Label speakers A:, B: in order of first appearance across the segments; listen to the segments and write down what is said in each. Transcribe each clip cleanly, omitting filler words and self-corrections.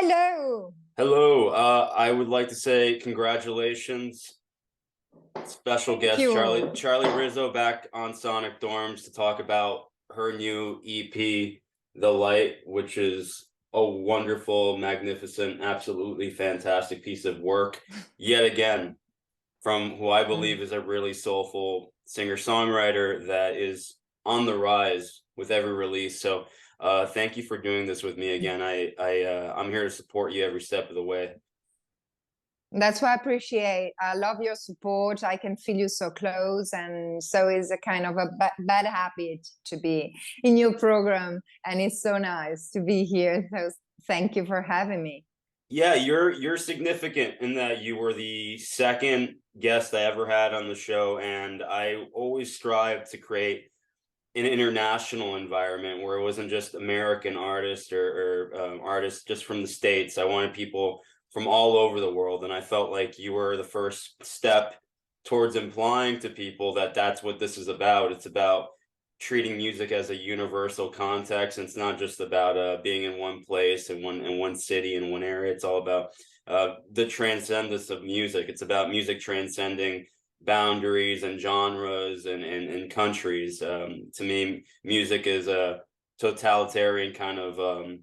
A: Hello.
B: Hello. I would like to say congratulations. Special
A: Thank
B: guest
A: you.
B: Charlie Rizzo back on Sonic Dorms to talk about her new EP, The Light, which is a wonderful, magnificent, absolutely fantastic piece of work. Yet again, from who I believe is a really soulful singer-songwriter that is on the rise with every release. So thank you for doing this with me again. I'm here to support you every step of the way.
A: That's what I appreciate. I love your support. I can feel you so close, and so it's a kind of a bad habit to be in your program, and it's so nice to be here. So thank you for having me.
B: Yeah, you're significant in that you were the second guest I ever had on the show, and I always strive to create an international environment where it wasn't just American artists or artists just from the States. I wanted people from all over the world, and I felt like you were the first step towards implying to people that that's what this is about. It's about treating music as a universal context. And it's not just about being in one place and one city in one area. It's all about the transcendence of music. It's about music transcending boundaries and genres and countries. To me, music is a totalitarian kind of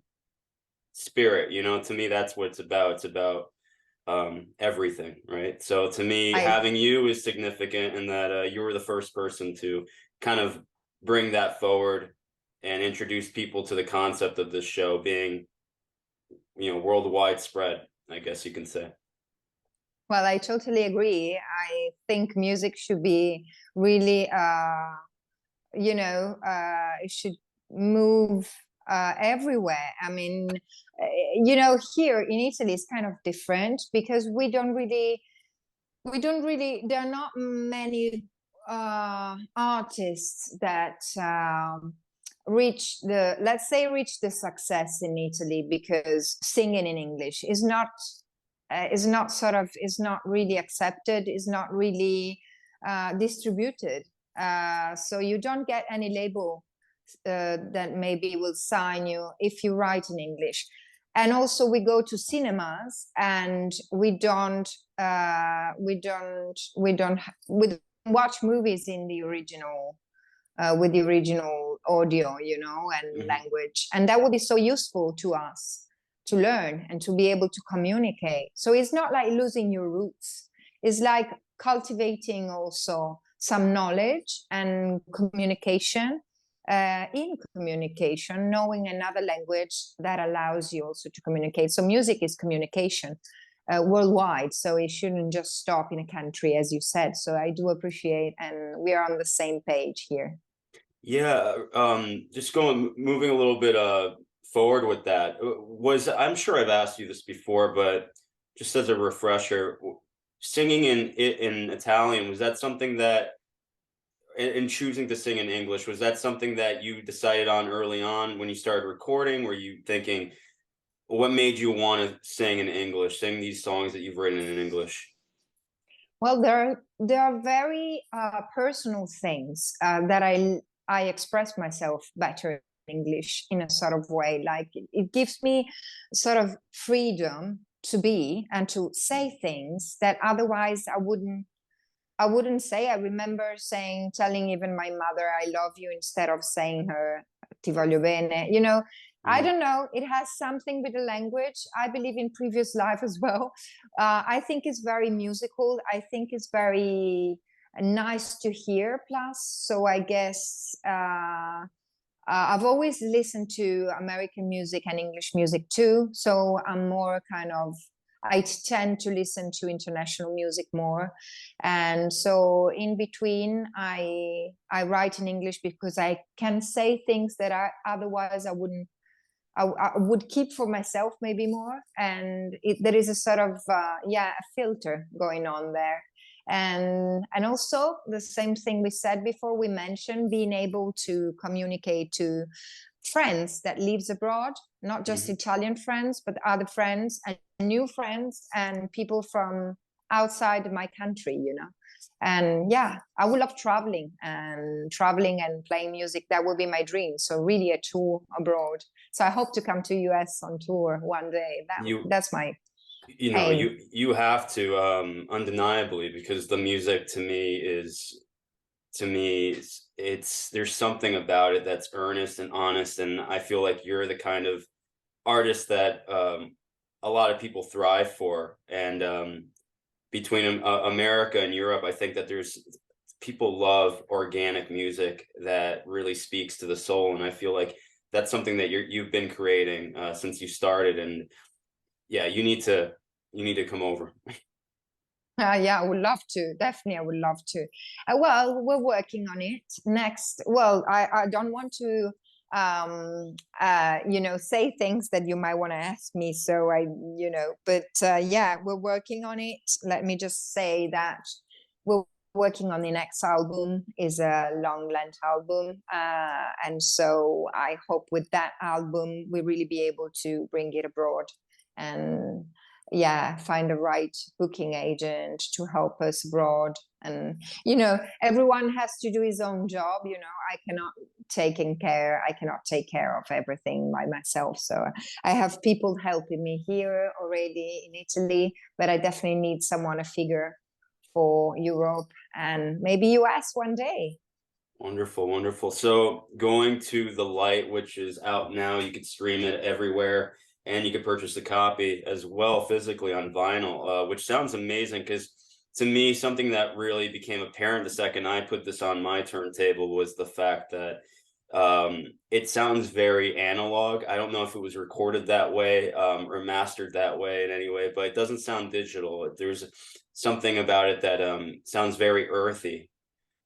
B: spirit. To me, that's what it's about. It's about everything, right? So to me,
A: I
B: having you is significant in that you were the first person to kind of bring that forward and introduce people to the concept of this show being, worldwide spread, I guess you can say.
A: Well, I totally agree. I think music should be really, it should move everywhere. I mean, here in Italy it's kind of different because there are not many artists that reach the success in Italy, because singing in English is not really accepted, is not really distributed. So you don't get any label that maybe will sign you if you write in English. And also we go to cinemas and we don't watch movies in the original with the original audio, and
B: Mhm.
A: language. And that would be so useful to us to learn and to be able to communicate. So it's not like losing your roots. It's like cultivating also some knowledge and communication, knowing another language that allows you also to communicate. So music is communication worldwide. So it shouldn't just stop in a country, as you said. So I do appreciate, and we are on the same page here.
B: Yeah, just moving a little bit forward with that. I'm sure I've asked you this before, but just as a refresher, singing in Italian, was that something that in choosing to sing in English, was that something that you decided on early on when you started recording? Were you thinking, what made you want to sing in English, sing these songs that you've written in English?
A: Well, there are very personal things that I express myself better in English in a sort of way. Like it gives me sort of freedom to be and to say things that otherwise I wouldn't say. I remember telling even my mother I love you instead of saying her ti voglio bene. I
B: Mhm.
A: don't know. It has something with the language. I believe in previous life as well. I think it's very musical. I think it's very nice to hear. Plus, so I guess I've always listened to American music and English music too. So I'm more kind of, I tend to listen to international music more. And so in between, I write in English because I can say things that otherwise I wouldn't. I would keep for myself maybe more, and there is a sort of a filter going on there, and also the same thing we said before. We mentioned being able to communicate to friends that lives abroad, not just
B: Mhm.
A: Italian friends, but other friends and new friends and people from outside my country. And yeah, I would love traveling and playing music. That would be my dream. So really a tour abroad So I hope to come to US on tour one day. That's my aim.
B: You have to, undeniably, because the music to me it's there's something about it that's earnest and honest, and I feel like you're the kind of artist that a lot of people thrive for. And between America and Europe, I think that there's people love organic music that really speaks to the soul, and I feel like that's something that you've been creating since you started. And yeah, you need to come over.
A: Yeah, I would love to. Definitely, I would love to. Well, we're working on it. Next, well, I don't want to, say things that you might want to ask me. So but yeah, we're working on it. Let me just say that we're working on the next album. Is a long length album, and so I hope with that album we really be able to bring it abroad and find the right booking agent to help us abroad. And everyone has to do his own job. I cannot take care of everything by myself, so I have people helping me here already in Italy, but I definitely need someone, a figure for Europe and maybe US one day.
B: Wonderful, wonderful. So going to The Light, which is out now, you can stream it everywhere, and you can purchase a copy as well physically on vinyl, which sounds amazing, because to me, something that really became apparent the second I put this on my turntable was the fact that it sounds very analog. I don't know if it was recorded that way or mastered that way in any way, but it doesn't sound digital. There's something about it that sounds very earthy.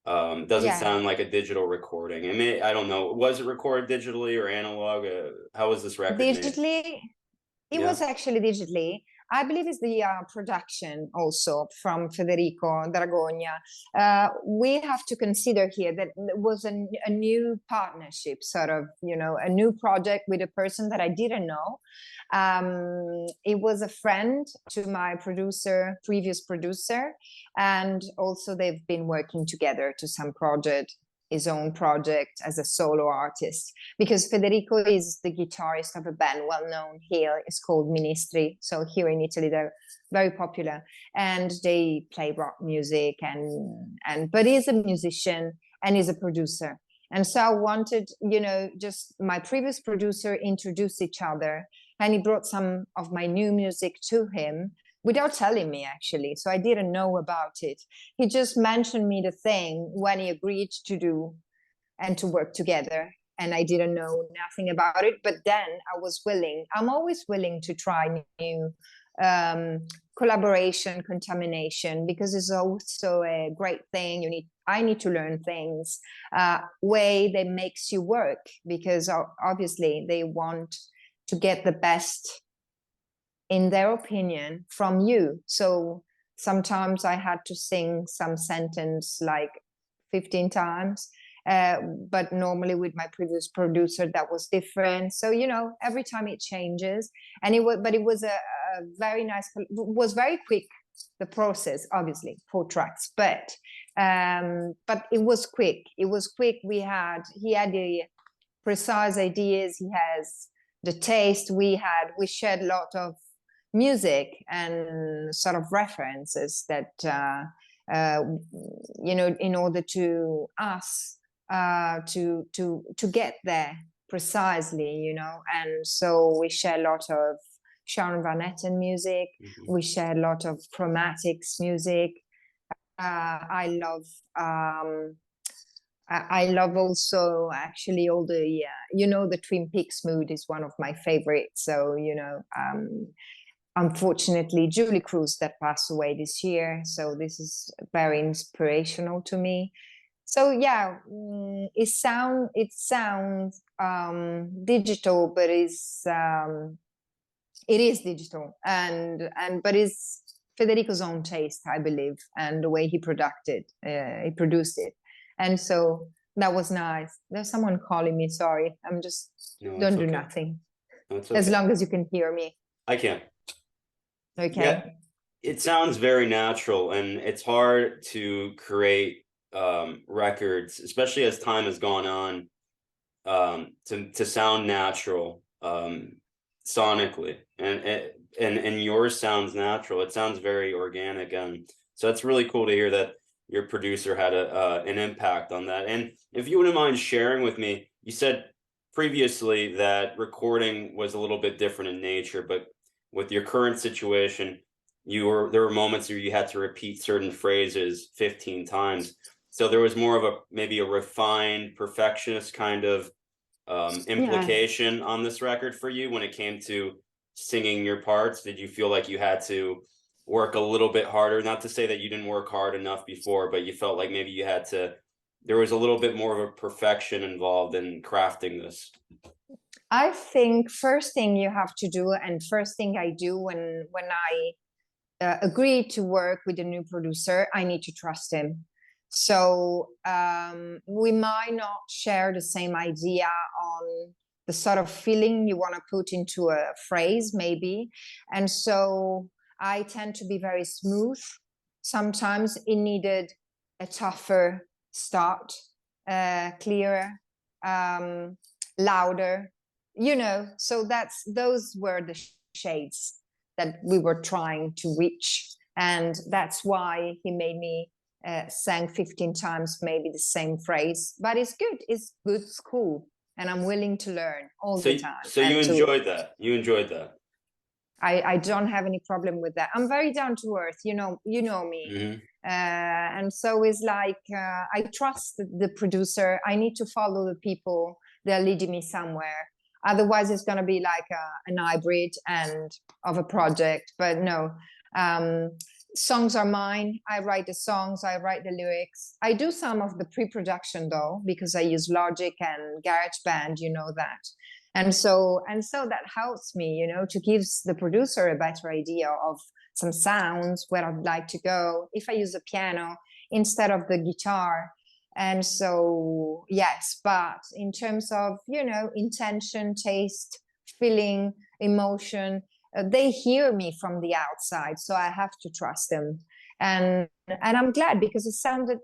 B: Doesn't
A: Yeah,
B: sound like a digital recording. I mean, I don't know, was it recorded digitally or analog? How was this record made?
A: digitally. It
B: Yeah.
A: was actually digitally. I believe it's the production also from Federico Dragogna. We have to consider here that it was a new partnership, sort of, a new project with a person that I didn't know. It was a friend to my previous producer, and also they've been working together to some project, his own project as a solo artist, because Federico is the guitarist of a band well known here. It's called Ministri. So here in Italy, they're very popular, and they play rock music, but he's a musician and he's a producer. And so I wanted, just my previous producer introduced each other, and he brought some of my new music to him without telling me, actually. So I didn't know about it. He just mentioned me the thing when he agreed to do and to work together. And I didn't know nothing about it. But then I'm always willing to try new collaboration, contamination, because it's also a great thing. I need to learn things, way that makes you work, because obviously they want to get the best, in their opinion, from you. So sometimes I had to sing some sentence like 15 times, but normally with my previous producer that was different. So every time it changes. And it was a very nice, was very quick, the process, obviously 4 tracks, but it was quick. He had the precise ideas, he has the taste. We shared a lot of music and sort of references that in order to us to get there precisely, and so we share a lot of Sharon Van Etten music.
B: Mm-hmm.
A: We share a lot of Chromatics music. I love also actually all the the Twin Peaks mood is one of my favorites. So unfortunately, Julie Cruz that passed away this year, so this is very inspirational to me. So yeah, it sounds digital, but it is digital, but it's Federico's own taste, I believe, and the way he produced it, and so that was nice. There's someone calling me. Sorry, I'm just don't do nothing.
B: No, it's okay.
A: As long as you can hear me.
B: I can.
A: Okay.
B: Yeah, it sounds very natural, and it's hard to create records, especially as time has gone on, to sound natural. sonically, and yours sounds natural. It sounds very organic, and so it's really cool to hear that your producer had an impact on that. And if you wouldn't mind sharing with me, you said previously that recording was a little bit different in nature, but with your current situation, there were moments where you had to repeat certain phrases 15 times. So there was more of maybe a refined perfectionist kind of implication on this record for you when it came to singing your parts? Did you feel like you had to work a little bit harder? Not to say that you didn't work hard enough before, but you felt like maybe there was a little bit more of a perfection involved in crafting this.
A: I think first thing you have to do, and first thing I do when I agree to work with a new producer, I need to trust him. So we might not share the same idea on the sort of feeling you want to put into a phrase, maybe. And so I tend to be very smooth. Sometimes it needed a tougher start, clearer, louder, so those were the shades that we were trying to reach. And that's why he made me sang 15 times maybe the same phrase. But it's good, it's cool, and I'm willing to learn all the time.
B: So you enjoyed that. You enjoyed that.
A: I don't have any problem with that. I'm very down to earth, you know me.
B: Mm-hmm.
A: And so it's like I trust the producer. I need to follow the people. They're leading me somewhere. Otherwise, it's going to be like an hybrid and of a project. But no, songs are mine. I write the songs. I write the lyrics. I do some of the pre-production though, because I use Logic and GarageBand. You know that. And so that helps me, to give the producer a better idea of some sounds, where I'd like to go, if I use a piano instead of the guitar. And so, yes, but in terms of, intention, taste, feeling, emotion, they hear me from the outside, so I have to trust them. And I'm glad, because the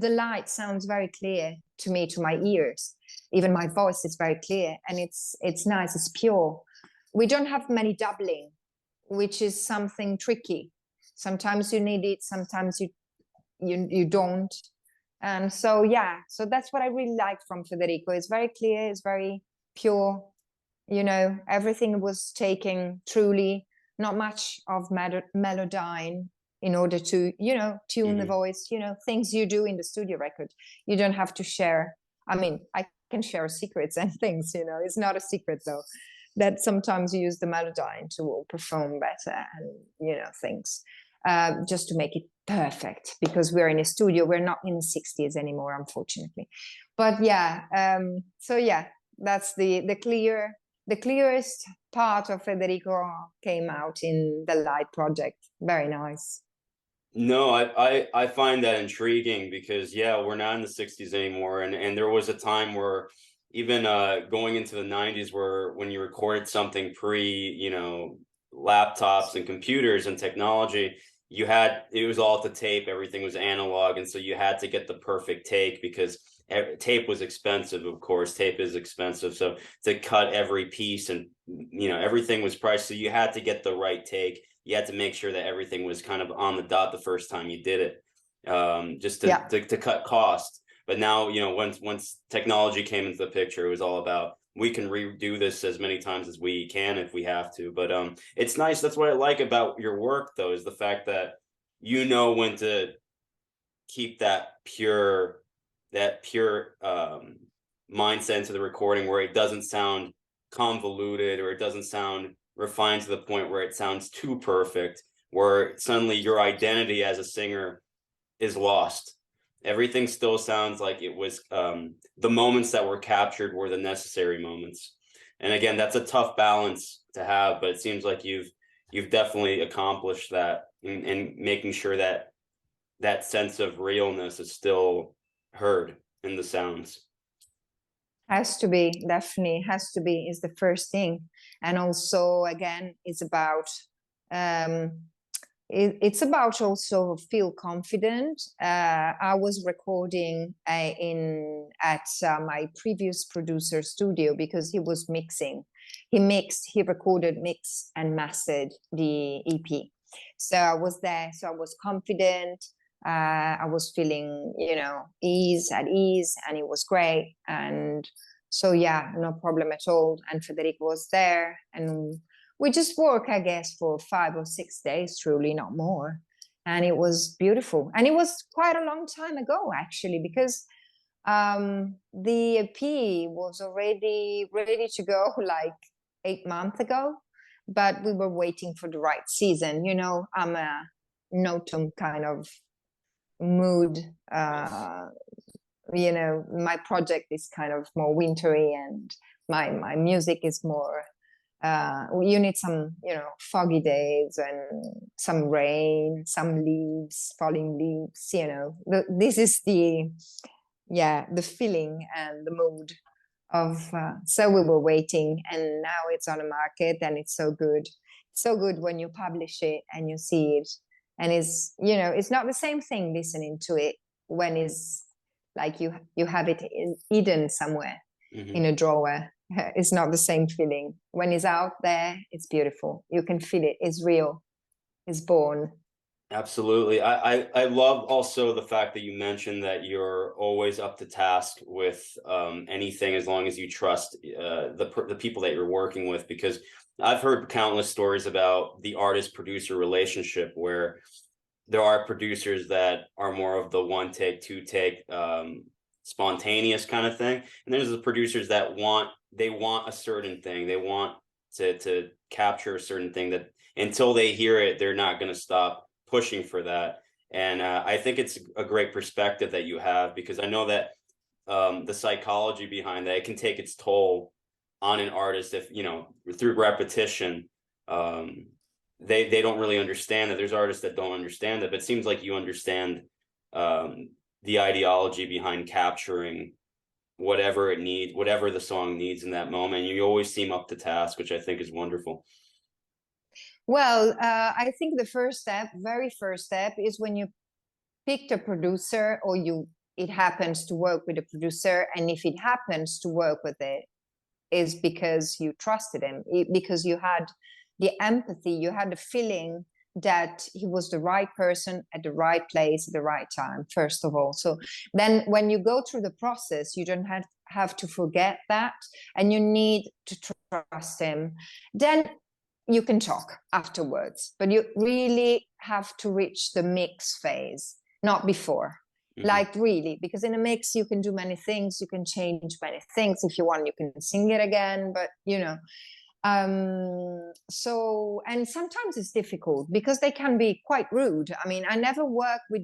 A: light sounds very clear to me, to my ears. Even my voice is very clear, and it's nice, it's pure. We don't have many doubling, which is something tricky. Sometimes you need it, sometimes you don't. And so that's what I really like from Federico. It's very clear, it's very pure. Everything was taken truly, not much of melodyne in order to tune the voice, things you do in the studio record. You don't have to share. I mean, I can share secrets and things, it's not a secret though, that sometimes you use the melodyne to perform better and things, just to make it perfect, because we're in a studio. We're not in the 60s anymore, unfortunately. But that's the clearest part of Federico came out in the Light project. Very nice.
B: No, I find that intriguing, because we're not in the 60s anymore, and there was a time where even going into the 90s, where when you recorded something laptops and computers and technology, it was all to tape, everything was analog, and so you had to get the perfect take, because tape was expensive. Of course, tape is expensive, so to cut every piece, and everything was priced, so you had to get the right take. You had to make sure that everything was kind of on the dot the first time you did it, just to cut costs. But now, once technology came into the picture, it was all about, we can redo this as many times as we can if we have to. But it's nice. That's what I like about your work, though, is the fact that when to keep that pure mindset into the recording, where it doesn't sound convoluted, or it doesn't sound refined to the point where it sounds too perfect, where suddenly your identity as a singer is lost. Everything still sounds like it was, the moments that were captured were the necessary moments. And again, that's a tough balance to have, but it seems like you've definitely accomplished that in making sure that that sense of realness is still heard in the sounds.
A: Has to be, definitely has to be, is the first thing. And also, again, it's about it's about also feel confident. I was recording at my previous producer studio because he was mixing. He recorded, mixed, and mastered the EP. So I was there. So I was confident. I was feeling, at ease, and it was great. And so yeah, no problem at all. And Federico was there, and we just work, I guess, for 5 or 6 days, truly, not more. And it was beautiful. And it was quite a long time ago, actually, because the EP was already ready to go like 8 months ago, but we were waiting for the right season. I'm an autumn kind of mood. My project is kind of more wintry, and my music is more you need some foggy days and some rain, some leaves, falling leaves. This is the feeling and the mood of so we were waiting, and now it's on the market, and it's so good when you publish it and you see it, and it's not the same thing listening to it when it's like you have it hidden somewhere in a drawer. It's not the same feeling. When it's out there, it's beautiful. You can feel it. It's real. It's born.
B: Absolutely. I love also the fact that you mentioned that you're always up to task with anything, as long as you trust the people that you're working with, because I've heard countless stories about the artist producer relationship where there are producers that are more of the one take, two take, spontaneous kind of thing, and there's the producers that want a certain thing. They want to capture a certain thing that until they hear it, they're not going to stop pushing for that. And I think it's a great perspective that you have, because I know that the psychology behind that, it can take its toll on an artist if, through repetition, they don't really understand that. There's artists that don't understand that, but it seems like you understand the ideology behind capturing whatever it needs, whatever the song needs in that moment. You always seem up to task, which I think is wonderful.
A: Well, I think the very first step is when you picked a producer, or it happens to work with a producer, and if it happens to work with it, is because you trusted him, because you had the empathy, you had the feeling that he was the right person at the right place at the right time, first of all. So then when you go through the process, you don't have to forget that, and you need to trust him. Then you can talk afterwards, but you really have to reach the mix phase, not before. Like, really, because in a mix you can do many things, you can change many things. If you want, you can sing it again, but so, and sometimes it's difficult because they can be quite rude. I mean, I never work with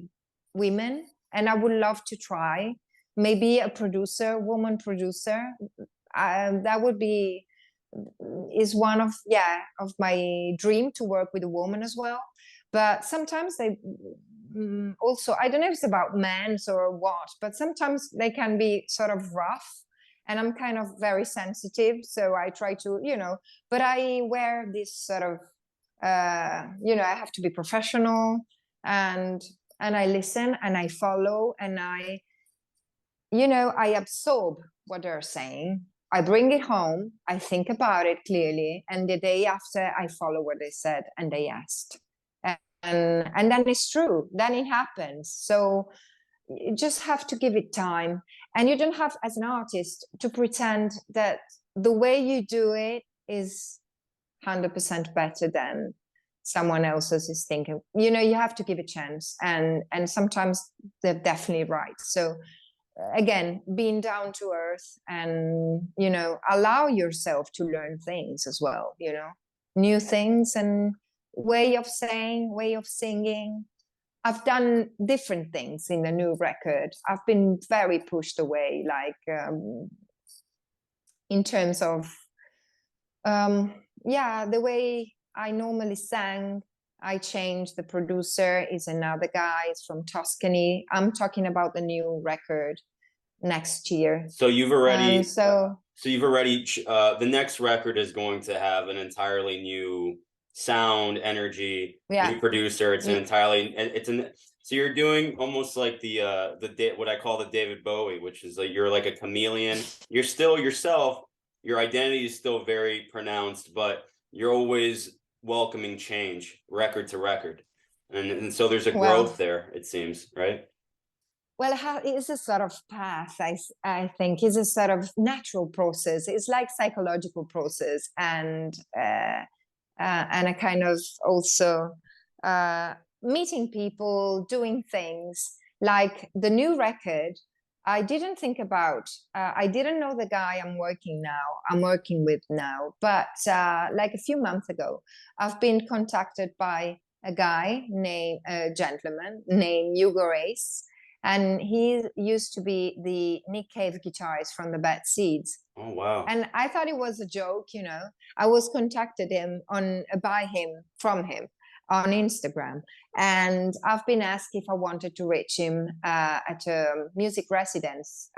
A: women, and I would love to try. Maybe a woman producer, that would be, is one of my dream, to work with a woman as well. But sometimes they also, I don't know if it's about men or what, but sometimes they can be sort of rough, and I'm kind of very sensitive, so I try to, but I wear this sort of I have to be professional, and I listen, and I follow, and I absorb what they're saying. I bring it home, I think about it clearly, and the day after I follow what they said and they asked. And then it's true, then it happens. So you just have to give it time, and you don't have, as an artist, to pretend that the way you do it is 100% better than someone else's is thinking. You have to give a chance, and sometimes they're definitely right. So again, being down to earth, and allow yourself to learn things as well, new things, and way of saying, way of singing. I've done different things in the new record. I've been very pushed away, like in terms of the way I normally sang. I changed. The producer is another guy. It's from Tuscany. I'm talking about the new record next year.
B: So you've already the next record is going to have an entirely new sound, energy,
A: Yeah.
B: new producer. It's an
A: Yeah.
B: entirely, so you're doing almost like what I call the David Bowie, which is like you're like a chameleon. You're still yourself. Your identity is still very pronounced, but you're always welcoming change, record to record, and so there's a
A: Well,
B: growth there. It seems, right?
A: well, how it's a sort of path. I think it's a sort of natural process. It's like psychological process, and a kind of also uh, meeting people, doing things like the new record. I didn't think about. I didn't know the guy I'm working with now, but like a few months ago, I've been contacted by a gentleman named Hugo Race, and he used to be the Nick Cave guitarist from the Bad Seeds.
B: Oh wow.
A: And I thought it was a joke, I was contacted from him on Instagram, and I've been asked if I wanted to reach him at a music residence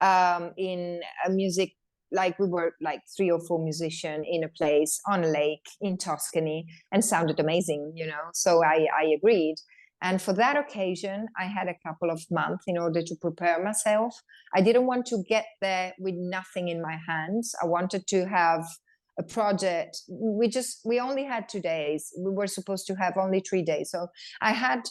A: in a music, like we were like 3 or 4 musicians in a place on a lake in Tuscany, and sounded amazing, So I agreed. And for that occasion, I had a couple of months in order to prepare myself. I didn't want to get there with nothing in my hands. I wanted to have a project. We only had 2 days. We were supposed to have only 3 days. So I had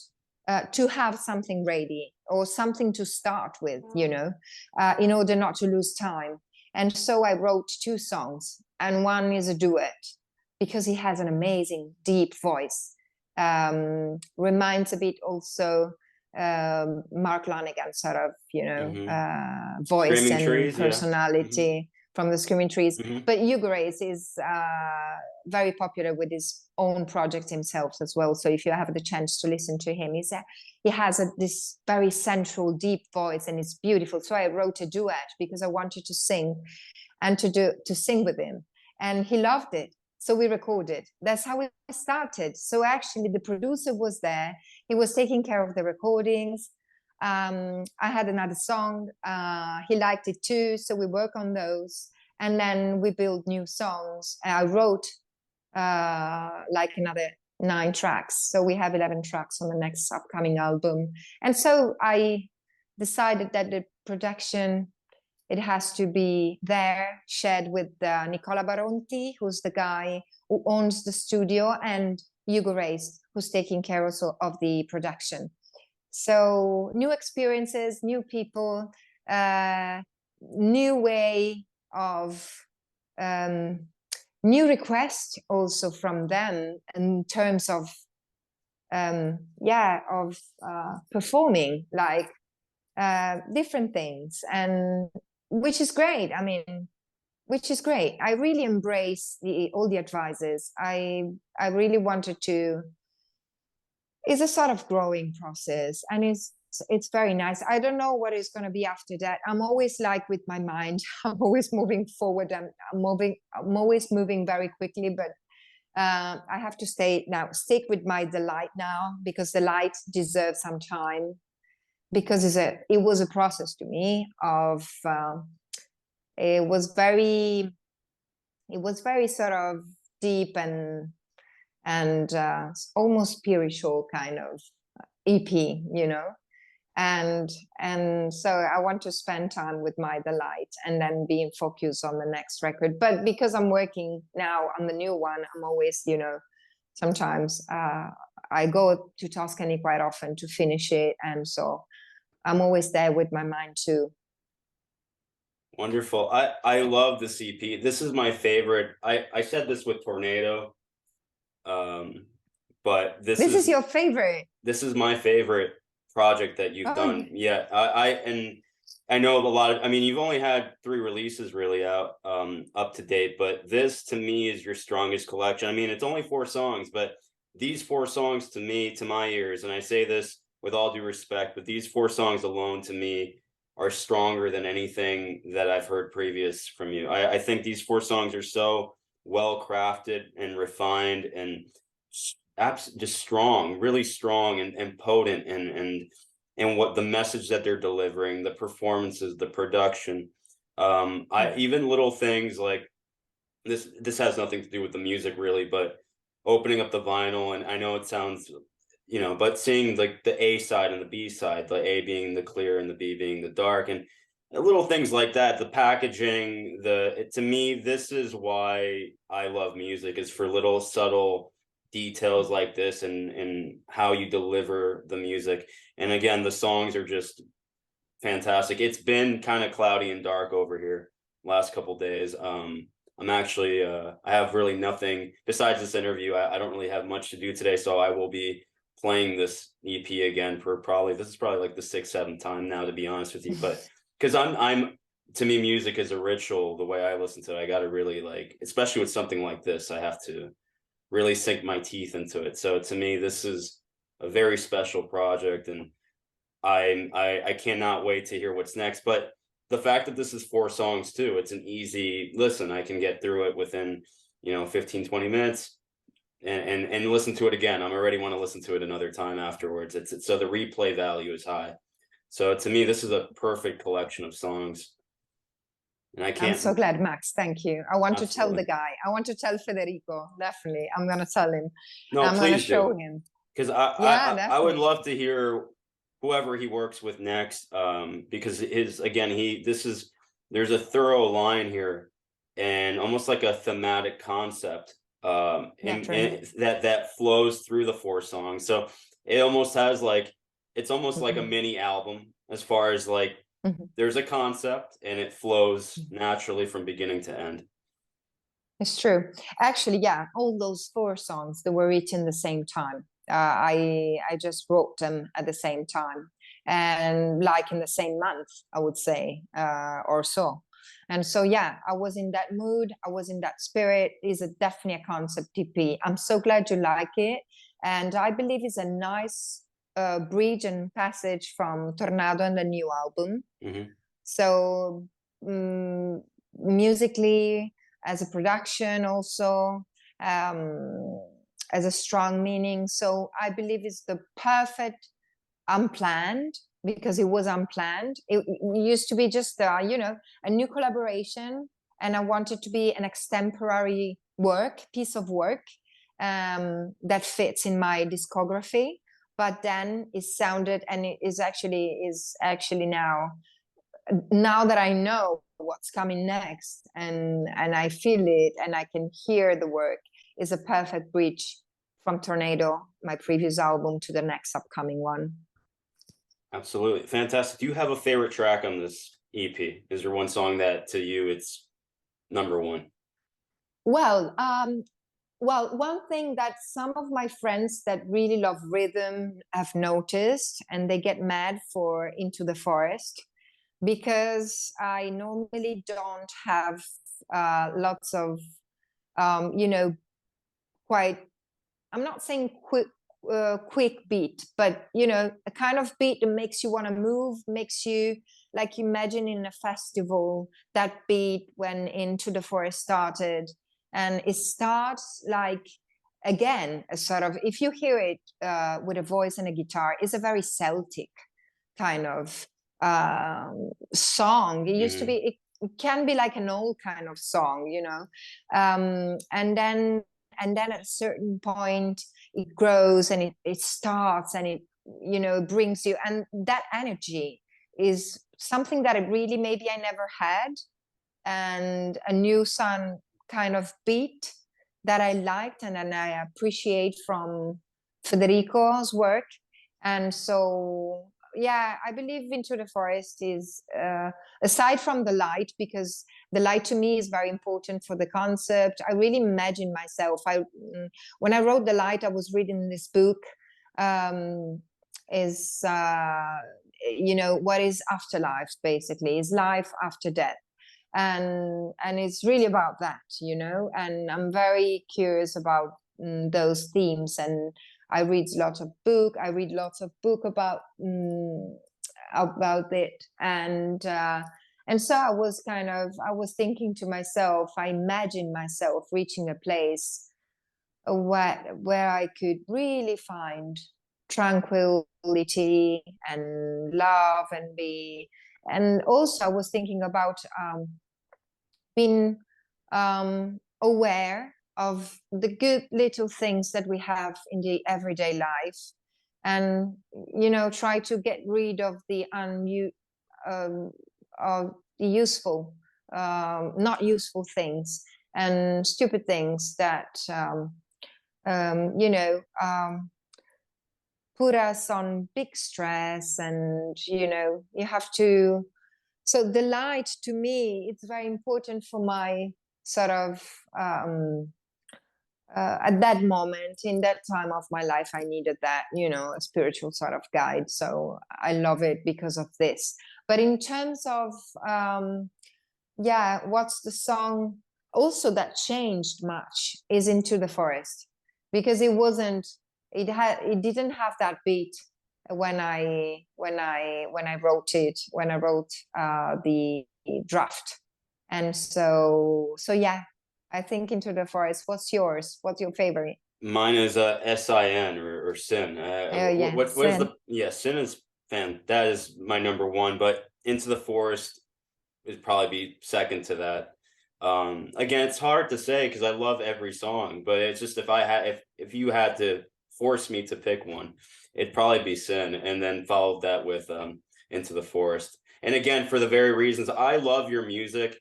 A: to have something ready or something to start with, in order not to lose time. And so I wrote 2 songs, and one is a duet because he has an amazing deep voice. Reminds a bit also Mark Lanegan sort of, voice
B: Screaming
A: and
B: trees, yeah.
A: personality from the Screaming Trees.
B: Mm-hmm.
A: But Hugo Race is very popular with his own project himself as well. So if you have the chance to listen to him, he has this very central, deep voice, and it's beautiful. So I wrote a duet because I wanted to sing and to sing with him, and he loved it. So we recorded. That's how we started. So actually, the producer was there. He was taking care of the recordings. I had another song. He liked it too. So we work on those. And then we build new songs. I wrote like another 9 tracks. So we have 11 tracks on the next upcoming album. And so I decided that the production, it has to be there, shared with Nicola Baronti, who's the guy who owns the studio, and Hugo Reis, who's taking care also of the production. So new experiences, new people, new way of new request also from them in terms of performing like different things, and which is great. I mean, which is great. I really embrace all the advices. I really wanted to. It's a sort of growing process, and it's very nice. I don't know what is going to be after that. I'm always like with my mind. I'm always moving forward. I'm always moving very quickly, but I have to stick with my delight now, because the light deserves some time, because it was a process to me of it was very sort of deep and almost spiritual kind of EP, and so I want to spend time with my delight and then being focused on the next record. But because I'm working now on the new one, I'm always, sometimes I go to Tuscany quite often to finish it, and so I'm always there with my mind too.
B: Wonderful. I love the CP. This is my favorite. I said this with Tornado, but this
A: is your favorite.
B: This is my favorite project that you've done. Yeah, I know a lot of. I mean, you've only had 3 releases really out up to date, but this to me is your strongest collection. I mean, it's only 4 songs, but these 4 songs to me, to my ears, and I say this with all due respect, but these 4 songs alone to me are stronger than anything that I've heard previous from you. I think these 4 songs are so well crafted and refined and just strong, really strong and potent, and what the message that they're delivering, the performances, the production. I even little things like this has nothing to do with the music really, but opening up the vinyl, and I know it sounds, but seeing like the A side and the B side, the A being the clear and the B being the dark, and little things like that, the packaging, to me, this is why I love music, is for little subtle details like this, and how you deliver the music. And again, the songs are just fantastic. It's been kind of cloudy and dark over here last couple days. I'm actually I have really nothing besides this interview. I don't really have much to do today, so I will be playing this EP again for this is probably like the sixth, seventh time now, to be honest with you. But because I'm to me, music is a ritual. The way I listen to it, I got to really like, especially with something like this, I have to really sink my teeth into it. So to me, this is a very special project, and I cannot wait to hear what's next. But the fact that this is 4 songs too, it's an easy listen. I can get through it within 15, 20 minutes, and listen to it again. I'm already want to listen to it another time afterwards. So the replay value is high. So to me, this is a perfect collection of songs. And I
A: I'm
B: can't.
A: so glad, Max. Thank you. I want to tell
B: Absolutely.
A: the guy. I want to tell Federico. Definitely, I'm gonna tell him.
B: No,
A: I'm gonna
B: please
A: show
B: do.
A: him.
B: Because
A: Yeah,
B: I would
A: definitely.
B: love to hear whoever he works with next, because his again he this is there's a thorough line here, and almost like a thematic concept,
A: Definitely.
B: and that flows through the 4 songs. So it almost has like, it's almost like a
A: Mhm.
B: mini album, as far as like
A: Mhm.
B: there's a concept and it flows naturally from beginning to end.
A: It's true. Actually, yeah, all those 4 songs, they were written the same time. I just wrote them at the same time, and like in the same month, I would say, or so. And so, yeah, I was in that mood. I was in that spirit. It's definitely a concept EP. I'm so glad you like it, and I believe it's a nice bridge and passage from Tornado and the new album.
B: Hmm.
A: So um, musically, as a production, also um, as a strong meaning. So I believe it's the perfect unplanned, because it was unplanned. It used to be just a new collaboration, and I wanted to be an extemporary piece of work that fits in my discography. But then it sounded, and it is actually now that I know what's coming next, and I feel it and I can hear the work, is a perfect bridge from Tornado, my previous album, to the next upcoming one.
B: Absolutely. Fantastic. Do you have a favorite track on this EP? Is there one song that to you it's number one?
A: Well, one thing that some of my friends that really love rhythm have noticed, and they get mad for Into the Forest, because I normally don't have lots of, you know, quite, I'm not saying quick beat, but a kind of beat that makes you want to move, makes you like imagine in a festival, that beat when Into the Forest started. And it starts like, again, a sort of, if you hear it with a voice and a guitar, it's a very Celtic kind of song. It used to
B: Hmm.
A: be, it can be like an old kind of song, and then at a certain point it grows, and it starts, and it brings you, and that energy is something that I really, maybe I never had, and a new sun kind of beat that I liked and I appreciate from Federico's work. And so, yeah, I believe Into the Forest is, aside from the light, because the light to me is very important for the concept. I really imagine myself. When I wrote the light, I was reading this book. Um, is what is afterlife? Basically, is life after death, and it's really about that, and I'm very curious about those themes. And I read lots of book about it. And so I was thinking to myself, I imagined myself reaching a place where I could really find tranquility and love and be. And also I was thinking about being aware of the good little things that we have in the everyday life, and try to get rid of the useful, not useful things and stupid things that put us on big stress. And you have to, so the light, to me, it's very important for my sort of at that moment, in that time of my life, I needed that, a spiritual sort of guide. So I love it because of this. But in terms of what's the song also that changed much is Into the Forest, because it didn't have that beat when I wrote it, when I wrote the draft. And so yeah, I think Into the Forest. What's yours? What's your favorite?
B: Mine is SIN or Sin. What is
A: Sin.
B: Sin is that is my number one, but Into the Forest would probably be second to that. Again, it's hard to say because I love every song, but it's just if you had to force me to pick one, it'd probably be Sin, and then followed that with Into the Forest. And again, for the very reasons I love your music,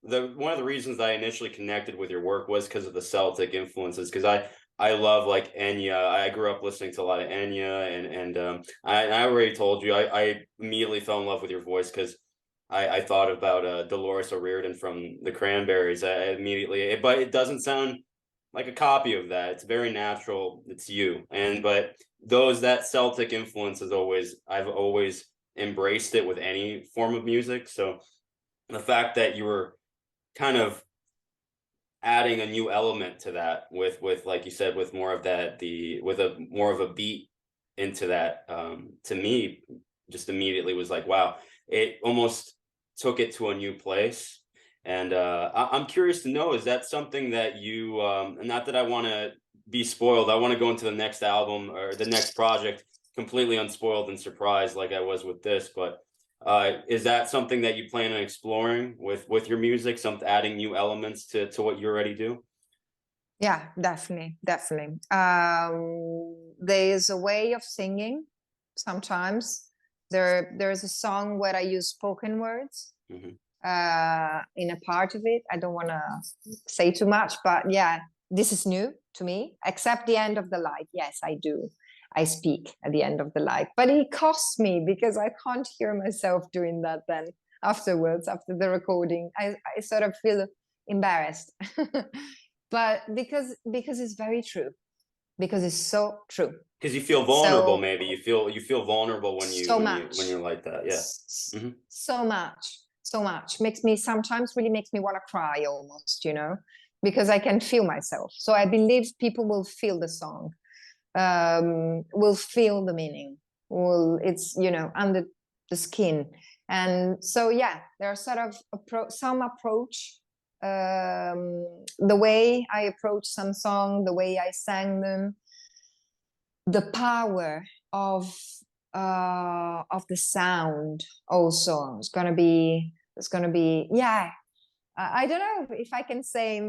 B: one of the reasons I initially connected with your work was because of the Celtic influences, because I love like Enya. I grew up listening to a lot of Enya, and I already told you I immediately fell in love with your voice because I thought about Dolores O'Riordan from the Cranberries. I immediately, but it doesn't sound like a copy of that. It's very natural. It's you. But that Celtic influence is I've always embraced it with any form of music. So the fact that you were kind of adding a new element to that with like you said, with more of that, with a more of a beat into that, to me just immediately was like, wow, it almost took it to a new place. And I'm curious to know, is that something that you, not that I want to be spoiled, I want to go into the next album or the next project completely unspoiled and surprised like I was with this, but is that something that you plan on exploring with your music, adding new elements to what you already do?
A: Yeah, definitely. There's a way of singing sometimes. There's a song where I use spoken words in a part of it. I don't want to say too much, but yeah, this is new to me, except the end of the light. Yes, I do. I speak at the end of the light, but it costs me because I can't hear myself doing that then afterwards, after the recording. I sort of feel embarrassed. But because it's very true, because it's so true.
B: Because you feel vulnerable, maybe you feel vulnerable when you're like that. Yeah.
A: So much makes me sometimes really makes me want to cry almost, because I can feel myself. So I believe people will feel the song, will feel the meaning, it's under the skin. And so yeah, there are sort of some approach, the way I approach some song, the way I sang them, the power of the sound also is gonna be yeah. I don't know if I can say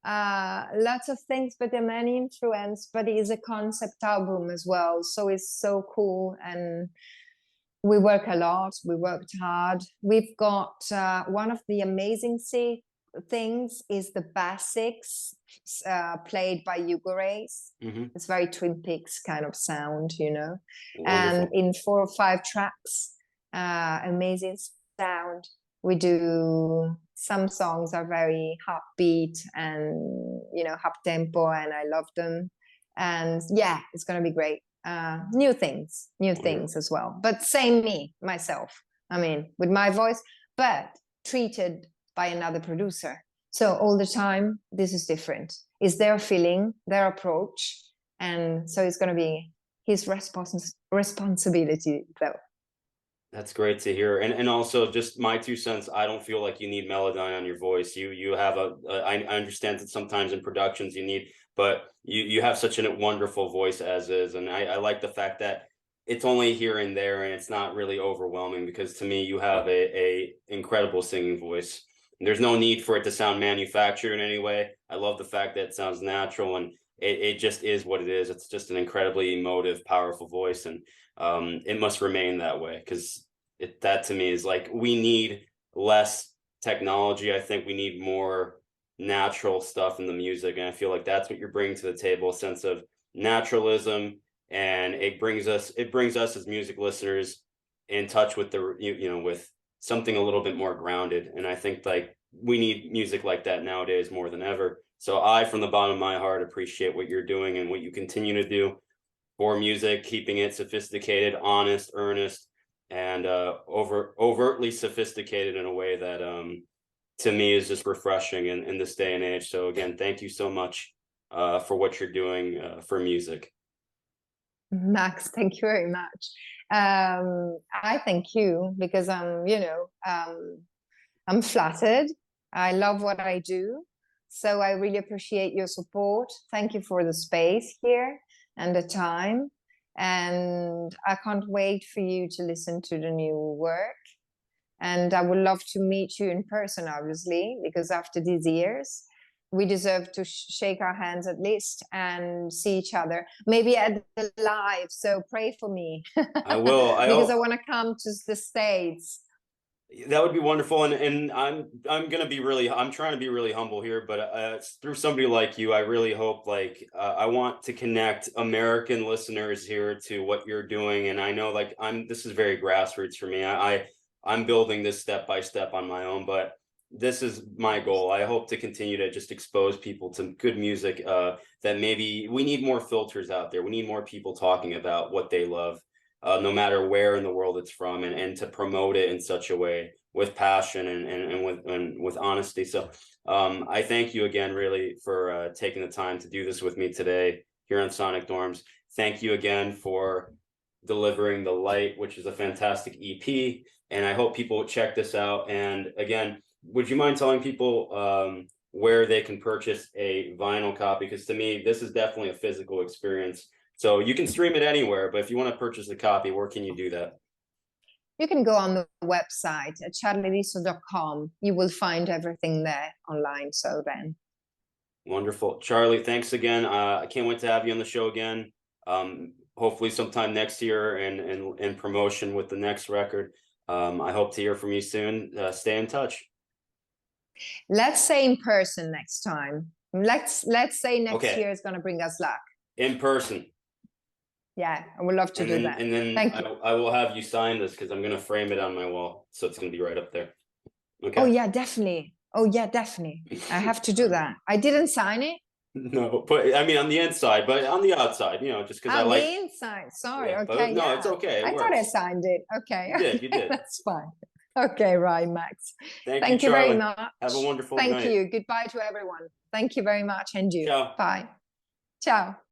A: lots of things, but there are many influence, but it is a concept album as well, so it's so cool. And we work a lot, we worked hard. We've got one of the amazing things is the basics played by Ugorace. It's very Twin Peaks kind of sound,
B: Wonderful.
A: And in 4 or 5 tracks, amazing sound. We do, some songs are very upbeat and up tempo, and I love them. And yeah, it's gonna be great. New things as well, but same myself, I mean, with my voice, but treated by another producer. So all the time, this is different. It's their feeling, their approach, and so it's going to be his responsibility, though.
B: That's great to hear. And also just my 2 cents, I don't feel like you need Melodyne on your voice. You have I understand that sometimes in productions you need, but you have such a wonderful voice as is. And I like the fact that it's only here and there and it's not really overwhelming, because to me you have a incredible singing voice. there's no need for it to sound manufactured in any way. I love the fact that it sounds natural, and it just is what it is. It's just an incredibly emotive, powerful voice, and it must remain that way, because that to me is like, we need less technology. I think we need more natural stuff in the music, and I feel like that's what you're bringing to the table, a sense of naturalism, and it brings us as music listeners in touch with the with something a little bit more grounded. And I think like we need music like that nowadays more than ever. So I, from the bottom of my heart, appreciate what you're doing and what you continue to do for music, keeping it sophisticated, honest, earnest, and overtly sophisticated in a way that to me is just refreshing in this day and age. So again, thank you so much for what you're doing for music.
A: Max, thank you very much. I thank you because I'm flattered. I love what I do. So I really appreciate your support. Thank you for the space here and the time. And I can't wait for you to listen to the new work. And I would love to meet you in person, obviously, because after these years, we deserve to shake our hands at least and see each other, maybe at the live. So pray for me.
B: I will.
A: Because I want to come to the States.
B: That would be wonderful. And I'm trying to be really humble here, but through somebody like you, I really hope, like, I want to connect American listeners here to what you're doing. And I know, like, this is very grassroots for me. I'm building this step by step on my own, but this is my goal. I hope to continue to just expose people to good music, that maybe we need more filters out there. We need more people talking about what they love, no matter where in the world it's from, and to promote it in such a way with passion and with honesty. So I thank you again, really, for taking the time to do this with me today here on Sonic Dorms. Thank you again for delivering The Light, which is a fantastic EP. And I hope people check this out. And again, would you mind telling people where they can purchase a vinyl copy? Because to me, this is definitely a physical experience. So you can stream it anywhere, but if you want to purchase a copy, where can you do that?
A: You can go on the website at charlierisso.com. You will find everything there online. So then.
B: Wonderful. Charlie, thanks again. I can't wait to have you on the show again. Hopefully sometime next year in promotion with the next record. I hope to hear from you soon. Stay in touch.
A: Let's say in person next time. Let's say next year is going to bring us luck.
B: In person.
A: Yeah, I would love to do that.
B: And then
A: Thank you.
B: I will have you sign this, because I'm going to frame it on my wall. So it's going to be right up there. Okay.
A: Oh, yeah, definitely. I have to do that. I didn't sign it.
B: No, but I mean on the inside, but on the outside, just because I like
A: the inside. Sorry.
B: Yeah,
A: okay.
B: No, it's okay.
A: I thought I signed it. Okay.
B: You did.
A: That's fine. Okay, right, Max.
B: Thank you
A: very much.
B: Have a wonderful night.
A: Thank you. Goodbye to everyone. Thank you very much. And you.
B: Ciao.
A: Bye. Ciao.